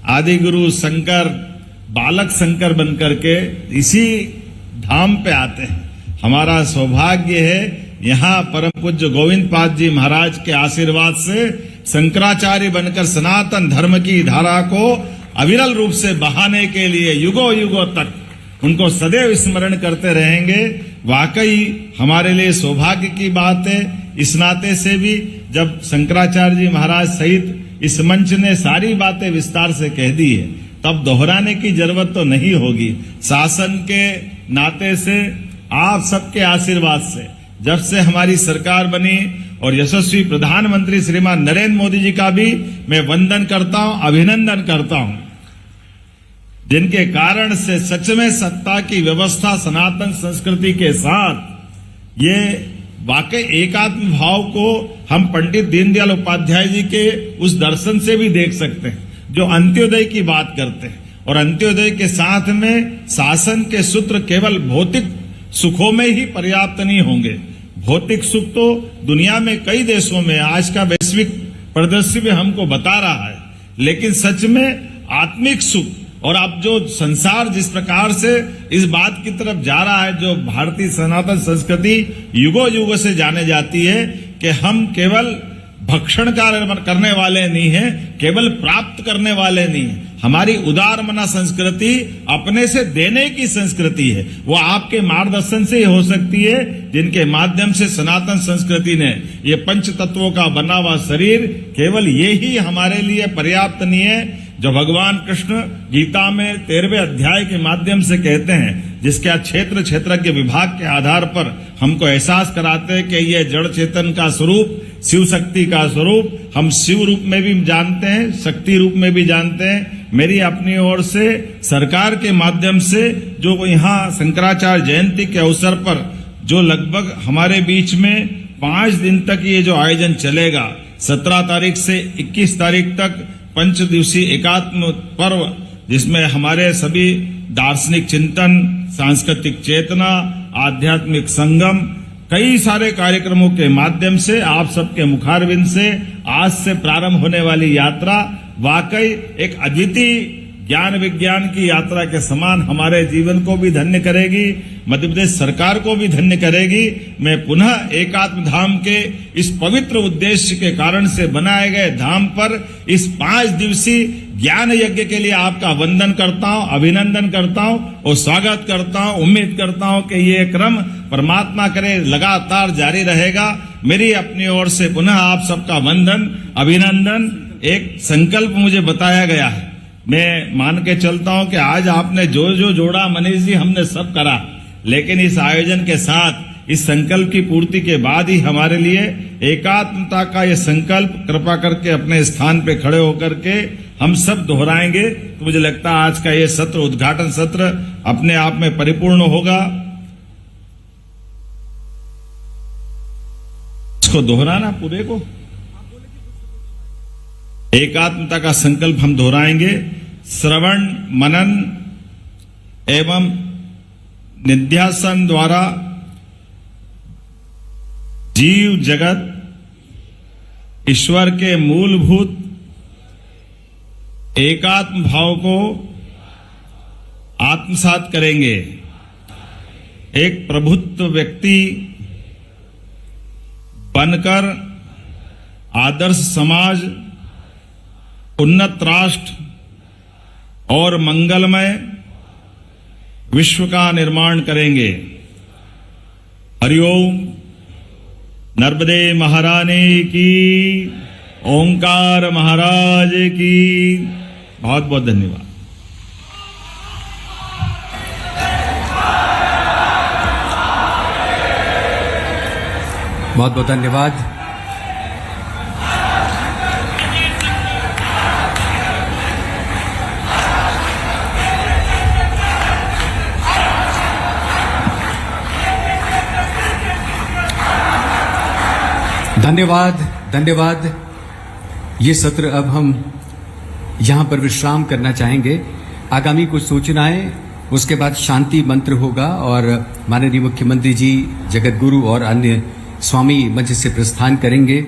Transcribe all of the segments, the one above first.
आदि गुरु शंकर बालक शंकर बनकर के इसी धाम पे आते हैं। हमारा सौभाग्य है यहाँ परम पूज्य गोविंद पाद जी महाराज के आशीर्वाद से शंकराचार्य बनकर सनातन धर्म की धारा को अविरल रूप से बहाने के लिए युगों युगों तक उनको सदैव स्मरण करते रहेंगे। वाकई हमारे लिए सौभाग्य की बात है। इस नाते से भी जब शंकराचार्य जी महाराज सहित इस मंच ने सारी बातें विस्तार से कह दी है, तब दोहराने की जरूरत तो नहीं होगी। शासन के नाते से आप सबके आशीर्वाद से जब से हमारी सरकार बनी और यशस्वी प्रधानमंत्री श्रीमान नरेंद्र मोदी जी का भी मैं वंदन करता हूं, अभिनंदन करता हूं, जिनके कारण से सच में सत्ता की व्यवस्था सनातन संस्कृति के साथ ये वाकई एकात्म भाव को हम पंडित दीनदयाल उपाध्याय जी के उस दर्शन से भी देख सकते हैं, जो अंत्योदय की बात करते हैं। और अंत्योदय के साथ में शासन के सूत्र केवल भौतिक सुखों में ही पर्याप्त नहीं होंगे। भौतिक सुख तो दुनिया में कई देशों में आज का वैश्विक परिदृश्य भी हमको बता रहा है, लेकिन सच में आत्मिक सुख और अब जो संसार जिस प्रकार से इस बात की तरफ जा रहा है, जो भारतीय सनातन संस्कृति युगों युगों से जाने जाती है कि हम केवल भक्षण करने वाले नहीं हैं, केवल प्राप्त करने वाले नहीं हैं। हमारी उदार मना संस्कृति अपने से देने की संस्कृति है। वो आपके मार्गदर्शन से ही हो सकती है, जिनके माध्यम से सनातन संस्कृति ने ये पंच तत्वों का बना हुआ शरीर, केवल ये ही हमारे लिए पर्याप्त नहीं है। जो भगवान कृष्ण गीता में 13वें अध्याय के माध्यम से कहते हैं, जिसके क्षेत्र क्षेत्रज्ञ विभाग के आधार पर हमको एहसास कराते हैं कि यह जड़ चेतन का स्वरूप, शिव शक्ति का स्वरूप हम शिव रूप में भी जानते हैं, शक्ति रूप में भी जानते हैं। मेरी अपनी ओर से सरकार के माध्यम से जो यहाँ शंकराचार्य जयंती के अवसर पर जो लगभग हमारे बीच में 5 दिन तक ये जो आयोजन चलेगा, 17 तारीख से 21 तारीख तक 5 दिवसीय एकात्म पर्व, जिसमें हमारे सभी दार्शनिक चिंतन, सांस्कृतिक चेतना, आध्यात्मिक संगम, कई सारे कार्यक्रमों के माध्यम से आप सबके मुखारविंद से आज से प्रारंभ होने वाली यात्रा वाकई एक अद्वितीय ज्ञान विज्ञान की यात्रा के समान हमारे जीवन को भी धन्य करेगी, मध्य प्रदेश सरकार को भी धन्य करेगी। मैं पुनः एकात्म धाम के इस पवित्र उद्देश्य के कारण से बनाए गए धाम पर इस 5 दिवसीय ज्ञान यज्ञ के लिए आपका वंदन करता हूं, अभिनंदन करता हूं और स्वागत करता हूं। उम्मीद करता हूं कि ये क्रम परमात्मा करे लगातार जारी रहेगा। मेरी अपनी ओर से पुनः आप सबका वंदन, अभिनंदन। एक संकल्प मुझे बताया गया है, मैं मान के चलता हूं कि आज आपने जो जो जोड़ा मनीष जी, हमने सब करा, लेकिन इस आयोजन के साथ इस संकल्प की पूर्ति के बाद ही हमारे लिए एकात्मता का ये संकल्प कृपा करके अपने स्थान पे खड़े होकर के हम सब दोहराएंगे। तो मुझे लगता है आज का ये सत्र, उद्घाटन सत्र अपने आप में परिपूर्ण होगा। इसको दोहराना पूरे को, एकात्मता का संकल्प हम दोहराएंगे। श्रवण, मनन एवं निध्यासन द्वारा जीव जगत ईश्वर के मूलभूत एकात्म भाव को आत्मसात करेंगे। एक प्रभुत्व व्यक्ति बनकर आदर्श समाज, उन्नत राष्ट्र और मंगलमय विश्व का निर्माण करेंगे। हरिओम। नर्मदे महारानी की, ओंकार महाराज की। बहुत बहुत धन्यवाद। बहुत बहुत धन्यवाद। धन्यवाद, धन्यवाद। ये सत्र अब हम यहाँ पर विश्राम करना चाहेंगे। आगामी कुछ सूचनाएं, उसके बाद शांति मंत्र होगा और माननीय मुख्यमंत्री जी, जगत गुरु और अन्य स्वामी मंच से प्रस्थान करेंगे।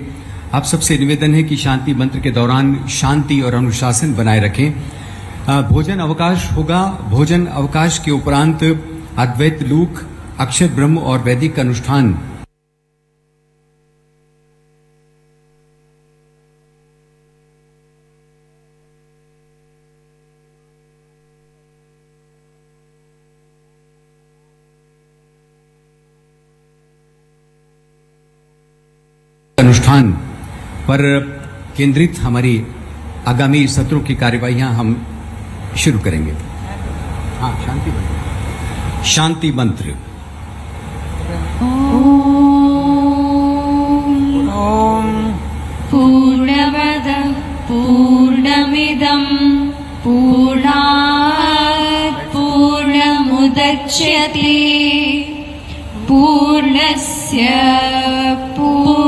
आप सबसे निवेदन है कि शांति मंत्र के दौरान शांति और अनुशासन बनाए रखें। भोजन अवकाश होगा। भोजन अवकाश के उपरांत अद्वैत लूक, अक्षर ब्रह्म और वैदिक अनुष्ठान पर केंद्रित हमारी आगामी सत्रों की कार्यवाहियां हम शुरू करेंगे। हाँ, शांति मंत्र। ओम पूर्णमदः पूर्णमिदं पूर्णात् पूर्णमुदच्यते पूर्णस्य